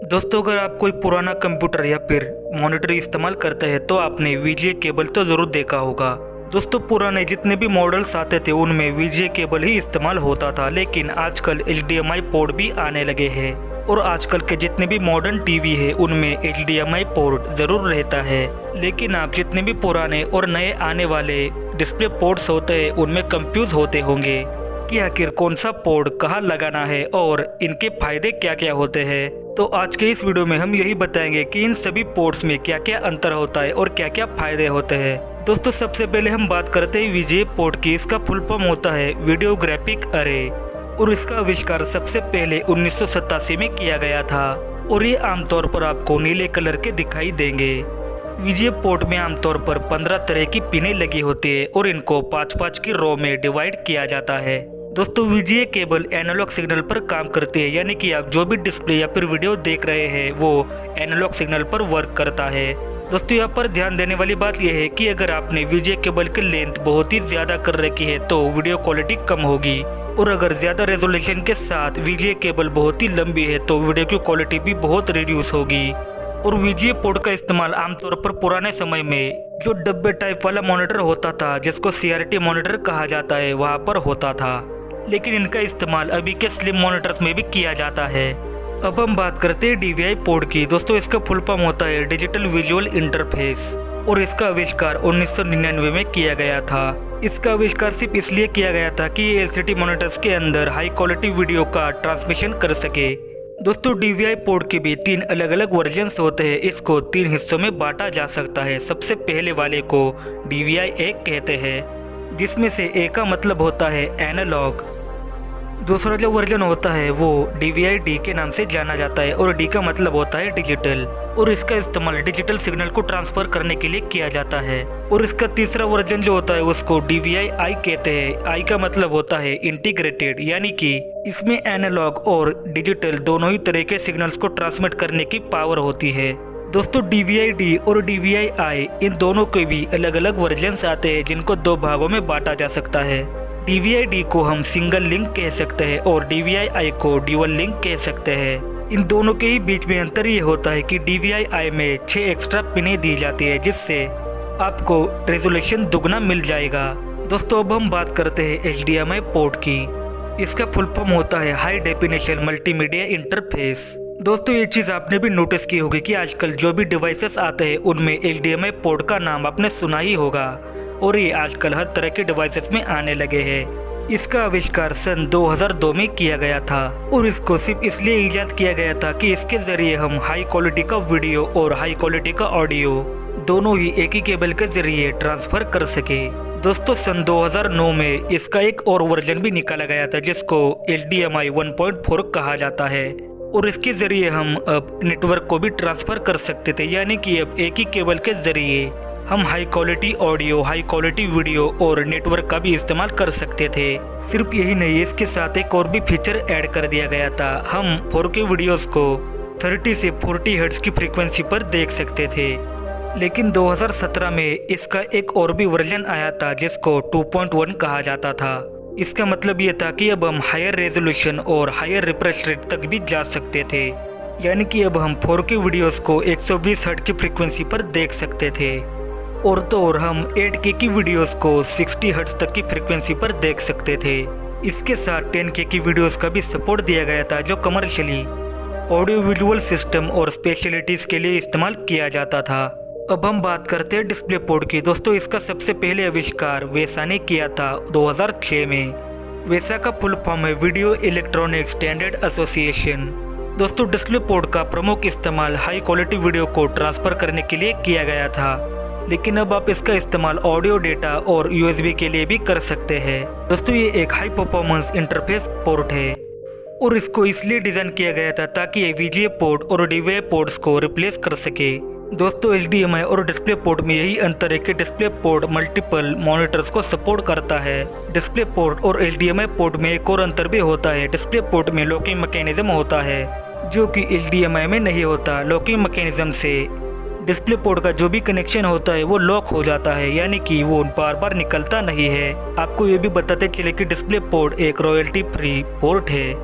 दोस्तों, अगर आप कोई पुराना कंप्यूटर या फिर मॉनिटर इस्तेमाल करते हैं तो आपने वीजीए केबल तो ज़रूर देखा होगा। दोस्तों, पुराने जितने भी मॉडल्स आते थे उनमें वीजीए केबल ही इस्तेमाल होता था, लेकिन आजकल एचडीएमआई पोर्ट भी आने लगे हैं और आजकल के जितने भी मॉडर्न टीवी है उनमें एचडीएमआई पोर्ट ज़रूर रहता है। लेकिन आप जितने भी पुराने और नए आने वाले डिस्प्ले पोर्ट्स होते हैं उनमें कंफ्यूज होते होंगे कि आखिर कौन सा पोर्ट कहाँ लगाना है और इनके फायदे क्या क्या होते हैं। तो आज के इस वीडियो में हम यही बताएंगे कि इन सभी पोर्ट्स में क्या क्या अंतर होता है और क्या क्या फायदे होते हैं। दोस्तों, सबसे पहले हम बात करते हैं वीजीए पोर्ट की। इसका फुल फॉर्म होता है वीडियो ग्राफिक अरे और इसका आविष्कार सबसे पहले 1987 में किया गया था और ये आमतौर पर आपको नीले कलर के दिखाई देंगे। वीजीए पोर्ट में आमतौर पर 15 तरह की पिनें लगी होती है और इनको 5-5 की रो में डिवाइड किया जाता है। दोस्तों, वीजीए केबल एनालॉग सिग्नल पर काम करती है, यानी कि आप जो भी डिस्प्ले या फिर वीडियो देख रहे हैं वो एनालॉग सिग्नल पर वर्क करता है। दोस्तों, यहाँ पर ध्यान देने वाली बात यह है कि अगर आपने वीजीए केबल की लेंथ बहुत ही ज्यादा कर रखी है तो वीडियो क्वालिटी कम होगी और अगर ज्यादा रेजोल्यूशन के साथ वीजीए केबल बहुत ही लंबी है तो वीडियो की क्वालिटी भी बहुत रिड्यूस होगी। और वीजीए पोर्ट का इस्तेमाल आमतौर पर पुराने समय में जो डब्बे टाइप वाला मॉनिटर होता था जिसको सीआरटी मॉनिटर कहा जाता है वहाँ पर होता था, लेकिन इनका इस्तेमाल अभी के स्लिम मॉनिटर्स में भी किया जाता है। अब हम बात करते हैं डीवीआई पोर्ट की। दोस्तों, इसका फुल फॉर्म होता है डिजिटल विजुअल इंटरफेस और इसका आविष्कार 1999 में किया गया था। इसका आविष्कार सिर्फ इसलिए किया गया था कि ये एलसीडी मॉनिटर्स के अंदर हाई क्वालिटी वीडियो का ट्रांसमिशन कर सके। दोस्तों, डीवीआई पोर्ट के भी 3 अलग अलग वर्जन्स होते हैं। इसको 3 हिस्सों में बांटा जा सकता है। सबसे पहले वाले को डीवीआई 1 कहते हैं, जिसमें से ए का मतलब होता है एनालॉग। दूसरा जो वर्जन होता है वो डीवीआई डी के नाम से जाना जाता है और डी का मतलब होता है डिजिटल और इसका इस्तेमाल डिजिटल सिग्नल को ट्रांसफर करने के लिए किया जाता है। और इसका तीसरा वर्जन जो होता है उसको डीवीआई आई कहते हैं। आई का मतलब होता है इंटीग्रेटेड, यानी कि इसमें एनालॉग और डिजिटल दोनों ही तरह के सिग्नल्स को ट्रांसमिट करने की पावर होती है। दोस्तों, डीवीआई डी और डीवीआई आई इन दोनों के भी अलग अलग वर्जन्स आते हैं जिनको 2 भागों में बांटा जा सकता है। डीवीआई डी को हम सिंगल लिंक कह सकते हैं और डीवीआई आई को ड्यूअल लिंक कह सकते हैं। इन दोनों के ही बीच में अंतर ये होता है कि डीवीआई आई में 6 एक्स्ट्रा पिनें दी जाती है जिससे आपको रेजोल्यूशन दुगना मिल जाएगा। दोस्तों, अब हम बात करते हैं एचडीएमआई पोर्ट की। इसका फुल फॉर्म होता है हाई डेफिनेशन मल्टीमीडिया इंटरफेस। दोस्तों, ये चीज़ आपने भी नोटिस की होगी कि आजकल जो भी डिवाइसेस आते हैं उनमें एचडीएमआई पोर्ट का नाम आपने सुना ही होगा और ये आजकल हर तरह के डिवाइसेस में आने लगे हैं। इसका आविष्कार सन 2002 में किया गया था और इसको सिर्फ इसलिए ईजाद किया गया था कि इसके जरिए हम हाई क्वालिटी का वीडियो और हाई क्वालिटी का ऑडियो दोनों ही एक ही केबल के जरिए ट्रांसफर कर सके। दोस्तों, सन 2009 में इसका एक और वर्जन भी निकाला गया था जिसको HDMI 1.4 कहा जाता है और इसके जरिए हम अब नेटवर्क को भी ट्रांसफर कर सकते थे, यानी कि अब एक ही केबल के जरिए हम high quality audio, high quality video और नेटवर्क का भी इस्तेमाल कर सकते थे। सिर्फ यही नहीं, इसके साथ एक और भी फीचर ऐड कर दिया गया था। हम 4K वीडियोस को 30 से 40 हर्ट्ज की फ्रीक्वेंसी पर देख सकते थे। लेकिन 2017 में इसका एक और भी वर्जन आया था जिसको 2.1 कहा जाता था। इसका मतलब ये था कि अब हम हायर रेजोल्यूशन और हायर रिफ्रेश रेट तक भी जा सकते थे, यानी कि अब हम 4K वीडियोस को 120 हर्ट्ज की फ्रीक्वेंसी पर देख सकते थे और तो और हम 8K की वीडियोस को 60 हर्ट्ज तक की फ्रीक्वेंसी पर देख सकते थे। इसके साथ 10K की वीडियोस का भी सपोर्ट दिया गया था जो कमर्शियली ऑडियो विजुअल सिस्टम और स्पेशलिटीज के लिए इस्तेमाल किया जाता था। अब हम बात करते हैं डिस्प्ले पोर्ट की। दोस्तों, इसका सबसे पहले आविष्कार वेसा ने किया था 2006 में। वेसा का फुल फॉर्म है वीडियो इलेक्ट्रॉनिक स्टैंडर्ड एसोसिएशन। दोस्तों, डिस्प्ले पोर्ट का प्रमुख इस्तेमाल हाई क्वालिटी वीडियो को ट्रांसफर करने के लिए किया गया था, लेकिन अब आप इसका इस्तेमाल ऑडियो डेटा और यूएसबी के लिए भी कर सकते हैं। दोस्तों, ये एक हाई परफॉर्मेंस इंटरफेस पोर्ट है और इसको इसलिए डिजाइन किया गया था ताकि ये वीजीए पोर्ट और डीवीआई पोर्ट्स को रिप्लेस कर सके। दोस्तों, एचडीएमआई और डिस्प्ले पोर्ट में यही अंतर है कि डिस्प्ले पोर्ट मल्टीपल मॉनिटर्स को सपोर्ट करता है। डिस्प्ले पोर्ट और एचडीएमआई पोर्ट में एक और अंतर भी होता है। डिस्प्ले पोर्ट में लॉकिंग मैकेनिज्म होता है जो कि एचडीएमआई में नहीं होता। लॉकिंग मैकेनिज्म से डिस्प्ले पोर्ट का जो भी कनेक्शन होता है वो लॉक हो जाता है, यानी कि वो बार बार निकलता नहीं है। आपको ये भी बताते चले कि डिस्प्ले पोर्ट एक रॉयल्टी फ्री पोर्ट है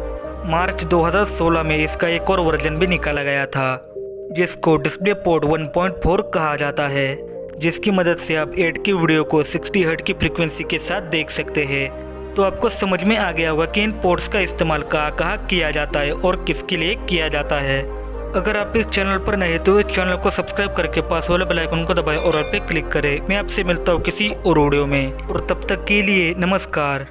मार्च 2016 में इसका एक और वर्जन भी निकाला गया था जिसको डिस्प्ले पोर्ट 1.4 कहा जाता है, जिसकी मदद से आप 8K वीडियो को 60 हर्ट्ज की फ्रीक्वेंसी के साथ देख सकते हैं। तो आपको समझ में आ गया होगा कि इन पोर्ट्स का इस्तेमाल कहाँ किया जाता है और किसके लिए किया जाता है। अगर आप इस चैनल पर नए तो इस चैनल को सब्सक्राइब करके पास वाले बेल आइकन को दबाएं और ऑल पे क्लिक करें। मैं आपसे मिलता हूँ किसी और वीडियो में, और तब तक के लिए नमस्कार।